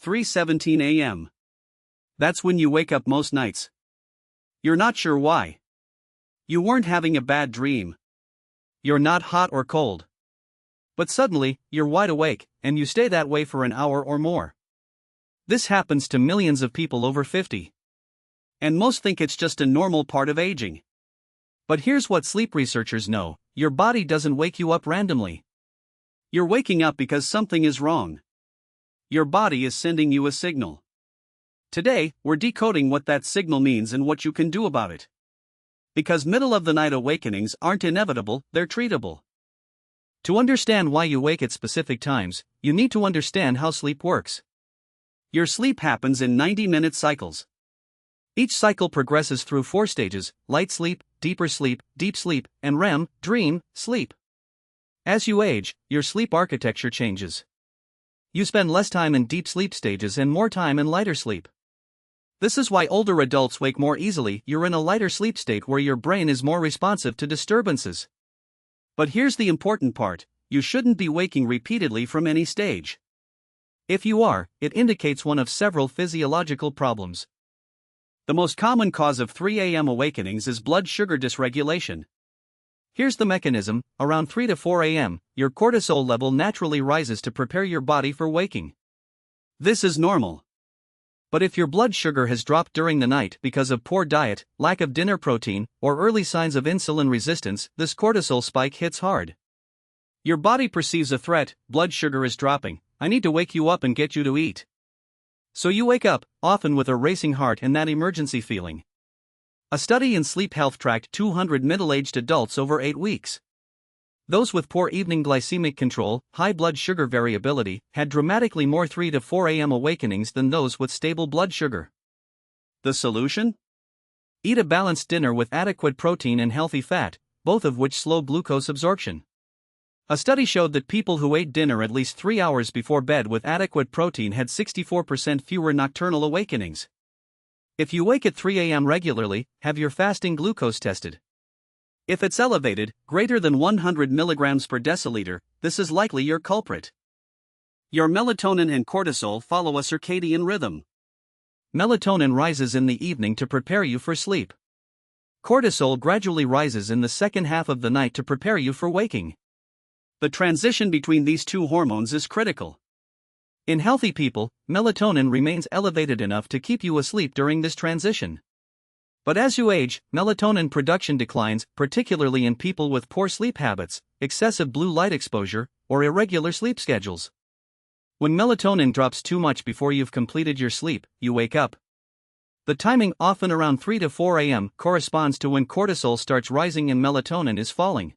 3:17 a.m. That's when you wake up most nights. You're not sure why. You weren't having a bad dream. You're not hot or cold. But suddenly, you're wide awake, and you stay that way for an hour or more. This happens to millions of people over 50. And most think it's just a normal part of aging. But here's what sleep researchers know: your body doesn't wake you up randomly. You're waking up because something is wrong. Your body is sending you a signal. Today, we're decoding what that signal means and what you can do about it. Because middle-of-the-night awakenings aren't inevitable, they're treatable. To understand why you wake at specific times, you need to understand how sleep works. Your sleep happens in 90-minute cycles. Each cycle progresses through 4 stages: light sleep, deeper sleep, deep sleep, and REM, dream, sleep. As you age, your sleep architecture changes. You spend less time in deep sleep stages and more time in lighter sleep. This is why older adults wake more easily. You're in a lighter sleep state where your brain is more responsive to disturbances. But here's the important part: you shouldn't be waking repeatedly from any stage. If you are, it indicates one of several physiological problems. The most common cause of 3 a.m. awakenings is blood sugar dysregulation. Here's the mechanism: around 3 to 4 a.m., your cortisol level naturally rises to prepare your body for waking. This is normal. But if your blood sugar has dropped during the night because of poor diet, lack of dinner protein, or early signs of insulin resistance, this cortisol spike hits hard. Your body perceives a threat: blood sugar is dropping, I need to wake you up and get you to eat. So you wake up, often with a racing heart and that emergency feeling. A study in Sleep Health tracked 200 middle-aged adults over 8 weeks. Those with poor evening glycemic control, high blood sugar variability, had dramatically more 3 to 4 a.m. awakenings than those with stable blood sugar. The solution? Eat a balanced dinner with adequate protein and healthy fat, both of which slow glucose absorption. A study showed that people who ate dinner at least 3 hours before bed with adequate protein had 64% fewer nocturnal awakenings. If you wake at 3 a.m. regularly, have your fasting glucose tested. If it's elevated, greater than 100 mg per deciliter, this is likely your culprit. Your melatonin and cortisol follow a circadian rhythm. Melatonin rises in the evening to prepare you for sleep. Cortisol gradually rises in the second half of the night to prepare you for waking. The transition between these two hormones is critical. In healthy people, melatonin remains elevated enough to keep you asleep during this transition. But as you age, melatonin production declines, particularly in people with poor sleep habits, excessive blue light exposure, or irregular sleep schedules. When melatonin drops too much before you've completed your sleep, you wake up. The timing, often around 3 to 4 a.m., corresponds to when cortisol starts rising and melatonin is falling.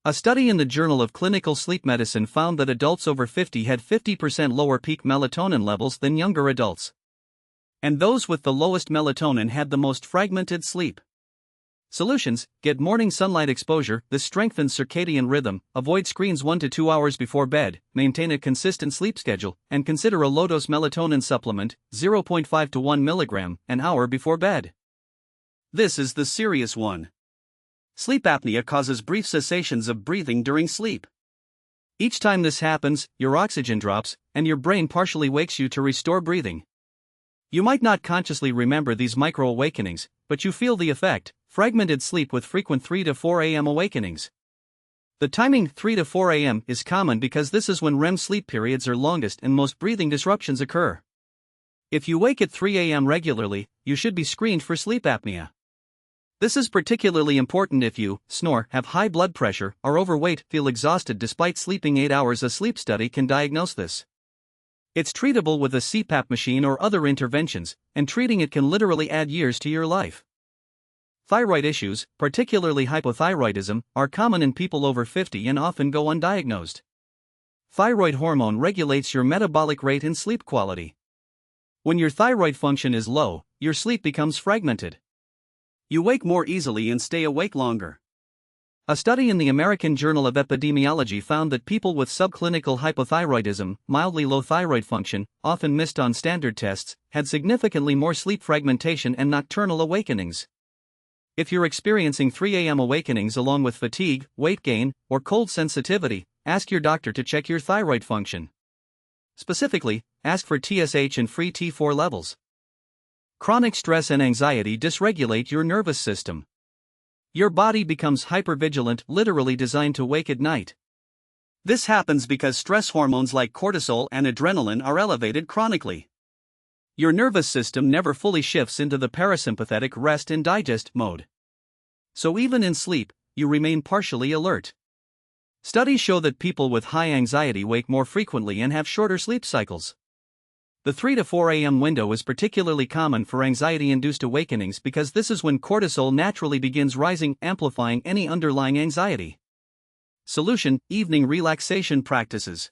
A study in the Journal of Clinical Sleep Medicine found that adults over 50 had 50% lower peak melatonin levels than younger adults. And those with the lowest melatonin had the most fragmented sleep. Solutions: get morning sunlight exposure, this strengthens circadian rhythm, avoid screens 1 to 2 hours before bed, maintain a consistent sleep schedule, and consider a low-dose melatonin supplement, 0.5 to 1 mg, an hour before bed. This is the serious one. Sleep apnea causes brief cessations of breathing during sleep. Each time this happens, your oxygen drops, and your brain partially wakes you to restore breathing. You might not consciously remember these micro-awakenings, but you feel the effect: fragmented sleep with frequent 3 to 4 a.m. awakenings. The timing 3 to 4 a.m. is common because this is when REM sleep periods are longest and most breathing disruptions occur. If you wake at 3 a.m. regularly, you should be screened for sleep apnea. This is particularly important if you snore, have high blood pressure, are overweight, feel exhausted despite sleeping 8 hours. A sleep study can diagnose this. It's treatable with a CPAP machine or other interventions, and treating it can literally add years to your life. Thyroid issues, particularly hypothyroidism, are common in people over 50 and often go undiagnosed. Thyroid hormone regulates your metabolic rate and sleep quality. When your thyroid function is low, your sleep becomes fragmented. You wake more easily and stay awake longer. A study in the American Journal of Epidemiology found that people with subclinical hypothyroidism, mildly low thyroid function, often missed on standard tests, had significantly more sleep fragmentation and nocturnal awakenings. If you're experiencing 3 a.m. awakenings along with fatigue, weight gain, or cold sensitivity, ask your doctor to check your thyroid function. Specifically, ask for TSH and free T4 levels. Chronic stress and anxiety dysregulate your nervous system. Your body becomes hypervigilant, literally designed to wake at night. This happens because stress hormones like cortisol and adrenaline are elevated chronically. Your nervous system never fully shifts into the parasympathetic rest and digest mode. So even in sleep, you remain partially alert. Studies show that people with high anxiety wake more frequently and have shorter sleep cycles. The 3 to 4 a.m. window is particularly common for anxiety-induced awakenings because this is when cortisol naturally begins rising, amplifying any underlying anxiety. Solution: evening relaxation practices.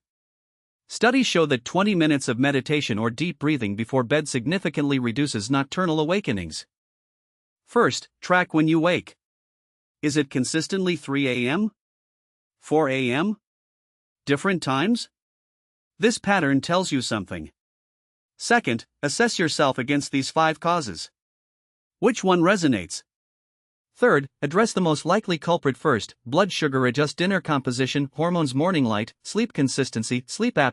Studies show that 20 minutes of meditation or deep breathing before bed significantly reduces nocturnal awakenings. First, track when you wake. Is it consistently 3 a.m.? 4 a.m.? Different times? This pattern tells you something. Second, assess yourself against these 5 causes. Which one resonates? Third, address the most likely culprit first: blood sugar, adjust dinner composition, hormones, morning light, sleep consistency, sleep apnea.